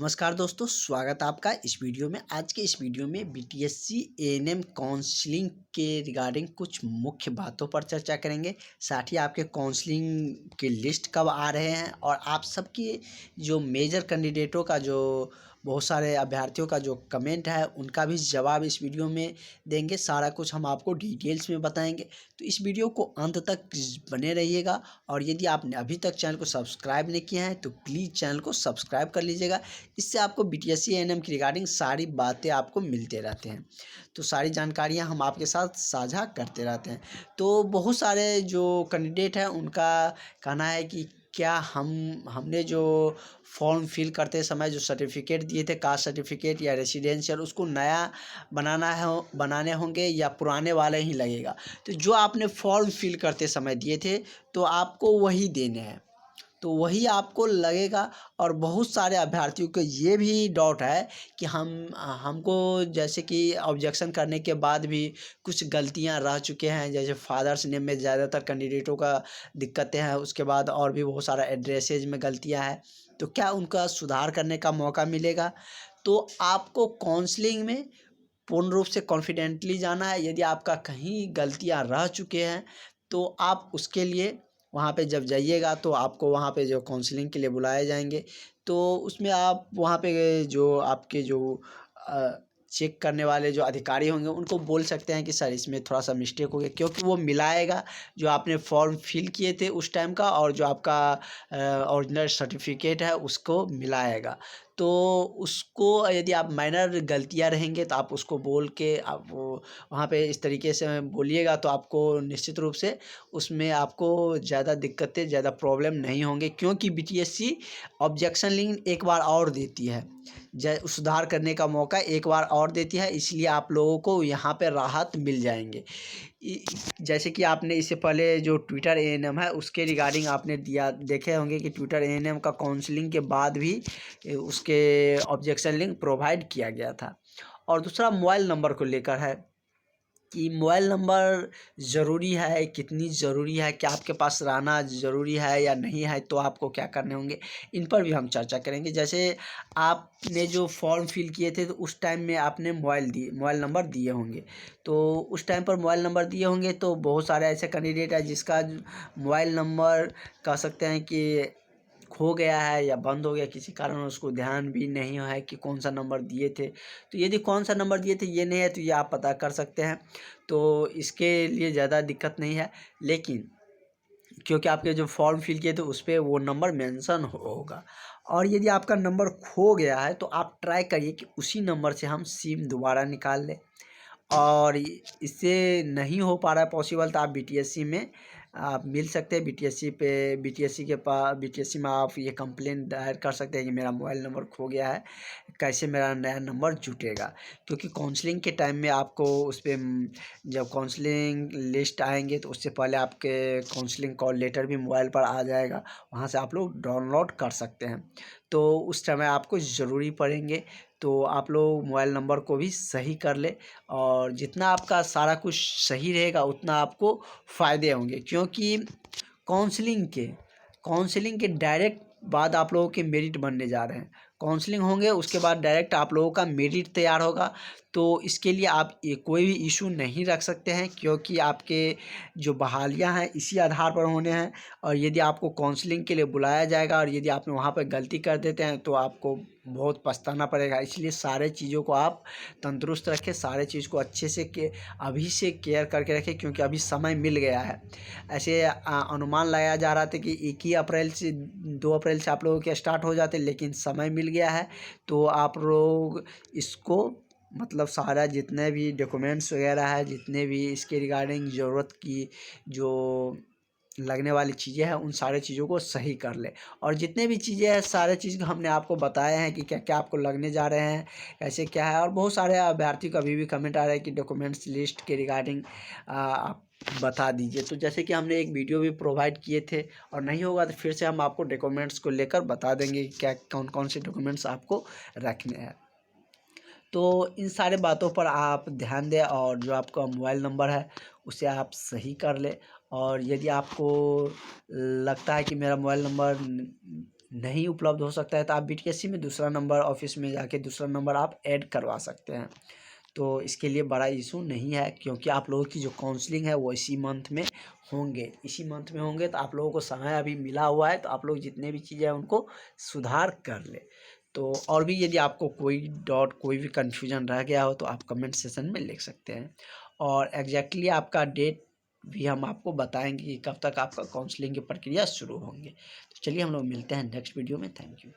नमस्कार दोस्तों, स्वागत है आपका इस वीडियो में। आज के इस वीडियो में बीटीएससी एएनएम काउंसलिंग के रिगार्डिंग कुछ मुख्य बातों पर चर्चा करेंगे। साथ ही आपके काउंसलिंग की लिस्ट कब आ रहे हैं और आप सबके जो मेजर कैंडिडेटों का जो बहुत सारे अभ्यर्थियों का जो कमेंट है उनका भी जवाब इस वीडियो में देंगे। सारा कुछ हम आपको डिटेल्स में बताएंगे, तो इस वीडियो को अंत तक बने रहिएगा। और यदि आपने अभी तक चैनल को सब्सक्राइब नहीं किया है तो प्लीज़ चैनल को सब्सक्राइब कर लीजिएगा। इससे आपको बीटीएससी एएनएम की रिगार्डिंग सारी बातें आपको मिलते रहते हैं, तो सारी जानकारियां हम आपके साथ साझा करते रहते हैं। तो बहुत सारे जो कैंडिडेट हैं उनका कहना है कि क्या हमने जो फॉर्म फिल करते समय जो सर्टिफिकेट दिए थे, कास्ट सर्टिफिकेट या रेसिडेंशियल, उसको नया बनाने होंगे या पुराने वाले ही लगेगा। तो जो आपने फॉर्म फिल करते समय दिए थे तो आपको वही देने हैं, तो वही आपको लगेगा। और बहुत सारे अभ्यर्थियों को ये भी डाउट है कि हमको जैसे कि ऑब्जेक्शन करने के बाद भी कुछ गलतियां रह चुके हैं, जैसे फादर्स नेम में ज़्यादातर कैंडिडेटों का दिक्कतें हैं, उसके बाद और भी बहुत सारा एड्रेसेज में गलतियां हैं, तो क्या उनका सुधार करने का मौका मिलेगा। तो आपको काउंसलिंग में पूर्ण रूप से कॉन्फिडेंटली जाना है। यदि आपका कहीं गलतियां रह चुके हैं तो आप उसके लिए वहाँ पे जब जाइएगा तो आपको वहाँ पे जो काउंसलिंग के लिए बुलाए जाएंगे, तो उसमें आप वहाँ पे जो आपके जो चेक करने वाले जो अधिकारी होंगे उनको बोल सकते हैं कि सर इसमें थोड़ा सा मिस्टेक हो गया, क्योंकि वो मिलाएगा जो आपने फॉर्म फिल किए थे उस टाइम का और जो आपका ओरिजिनल सर्टिफिकेट है उसको मिलाएगा। तो उसको यदि आप माइनर गलतियां रहेंगे तो आप उसको बोल के आप वहाँ पे इस तरीके से बोलिएगा, तो आपको निश्चित रूप से उसमें आपको ज़्यादा दिक्कतें, ज़्यादा प्रॉब्लम नहीं होंगे, क्योंकि बीटीएससी ऑब्जेक्शन लिंक एक बार और देती है, सुधार करने का मौका एक बार और देती है। इसलिए आप लोगों को यहाँ पे राहत मिल जाएंगे। जैसे कि आपने इससे पहले जो ट्विटर एएनएम है उसके रिगार्डिंग आपने देखे होंगे कि ट्विटर एएनएम का काउंसलिंग के बाद भी उसके ऑब्जेक्शन लिंक प्रोवाइड किया गया था। और दूसरा मोबाइल नंबर को लेकर है कि मोबाइल नंबर ज़रूरी है, कितनी ज़रूरी है, क्या आपके पास रहना ज़रूरी है या नहीं है, तो आपको क्या करने होंगे, इन पर भी हम चर्चा करेंगे। जैसे आपने जो फॉर्म फिल किए थे तो उस टाइम में आपने मोबाइल नंबर दिए होंगे, तो उस टाइम पर मोबाइल नंबर दिए होंगे तो बहुत सारे ऐसे कैंडिडेट है जिसका मोबाइल नंबर कह सकते हैं कि खो गया है या बंद हो गया, किसी कारण उसको ध्यान भी नहीं है कि कौन सा नंबर दिए थे। तो यदि कौन सा नंबर दिए थे ये नहीं है तो ये आप पता कर सकते हैं, तो इसके लिए ज़्यादा दिक्कत नहीं है। लेकिन क्योंकि आपके जो फॉर्म फिल किए थे उस पर वो नंबर मेंशन होगा, और यदि आपका नंबर खो गया है तो आप ट्राई करिए कि उसी नंबर से हम सिम दोबारा निकाल लें। और इससे नहीं हो पा रहा है पॉसिबल तो आप बीटीएससी में आप मिल सकते हैं। बीटीएससी में आप ये कंप्लेंट दायर कर सकते हैं कि मेरा मोबाइल नंबर खो गया है, कैसे मेरा नया नंबर जुटेगा। क्योंकि काउंसलिंग के टाइम में आपको उस पर जब काउंसलिंग लिस्ट आएंगे तो उससे पहले आपके काउंसलिंग कॉल लेटर भी मोबाइल पर आ जाएगा, वहाँ से आप लोग डाउनलोड कर सकते हैं। तो उस समय आपको ज़रूरी पड़ेंगे, तो आप लोग मोबाइल नंबर को भी सही कर ले। और जितना आपका सारा कुछ सही रहेगा उतना आपको फ़ायदे होंगे, क्योंकि काउंसलिंग के डायरेक्ट बाद आप लोगों के मेरिट बनने जा रहे हैं। काउंसलिंग होंगे उसके बाद डायरेक्ट आप लोगों का मेरिट तैयार होगा, तो इसके लिए आप कोई भी इशू नहीं रख सकते हैं, क्योंकि आपके जो बहालियां हैं इसी आधार पर होने हैं। और यदि आपको काउंसलिंग के लिए बुलाया जाएगा और यदि आपने वहाँ पर गलती कर देते हैं तो आपको बहुत पछताना पड़ेगा। इसलिए सारे चीज़ों को आप तंदुरुस्त रखें, सारे चीज़ को अच्छे से अभी से केयर करके रखें, क्योंकि अभी समय मिल गया है। ऐसे अनुमान लगाया जा रहा था कि 2 अप्रैल से आप लोगों के स्टार्ट हो जाते, लेकिन समय मिल गया है। तो आप लोग इसको मतलब सारा जितने भी डॉक्यूमेंट्स वगैरह है, जितने भी इसके रिगार्डिंग ज़रूरत की जो लगने वाली चीज़ें हैं उन सारे चीज़ों को सही कर ले। और जितने भी चीज़ें हैं सारे चीज़ हमने आपको बताए हैं कि क्या क्या आपको लगने जा रहे हैं, कैसे क्या है। और बहुत सारे अभ्यर्थी का अभी भी कमेंट आ रहा है कि डॉक्यूमेंट्स लिस्ट के रिगार्डिंग आप बता दीजिए। तो जैसे कि हमने एक वीडियो भी प्रोवाइड किए थे, और नहीं होगा तो फिर से हम आपको डॉक्यूमेंट्स को लेकर बता देंगे कि क्या कौन कौन से डॉक्यूमेंट्स आपको रखने हैं। तो इन सारे बातों पर आप ध्यान दें, और जो आपका मोबाइल नंबर है उसे आप सही कर लें। और यदि आपको लगता है कि मेरा मोबाइल नंबर नहीं उपलब्ध हो सकता है तो आप बीटीएससी में दूसरा नंबर ऑफिस में जाके दूसरा नंबर आप ऐड करवा सकते हैं। तो इसके लिए बड़ा इशू नहीं है, क्योंकि आप लोगों की जो काउंसलिंग है वो इसी मंथ में होंगे। तो आप लोगों को समय अभी मिला हुआ है, तो आप लोग जितने भी चीज़ें हैं उनको सुधार कर ले। तो और भी यदि आपको कोई भी कन्फ्यूजन रह गया हो तो आप कमेंट सेशन में लिख सकते हैं, और एग्जैक्टली आपका डेट भी हम आपको बताएंगे कि कब तक आपका काउंसलिंग की प्रक्रिया शुरू होंगे। तो चलिए हम लोग मिलते हैं नेक्स्ट वीडियो में। Thank you.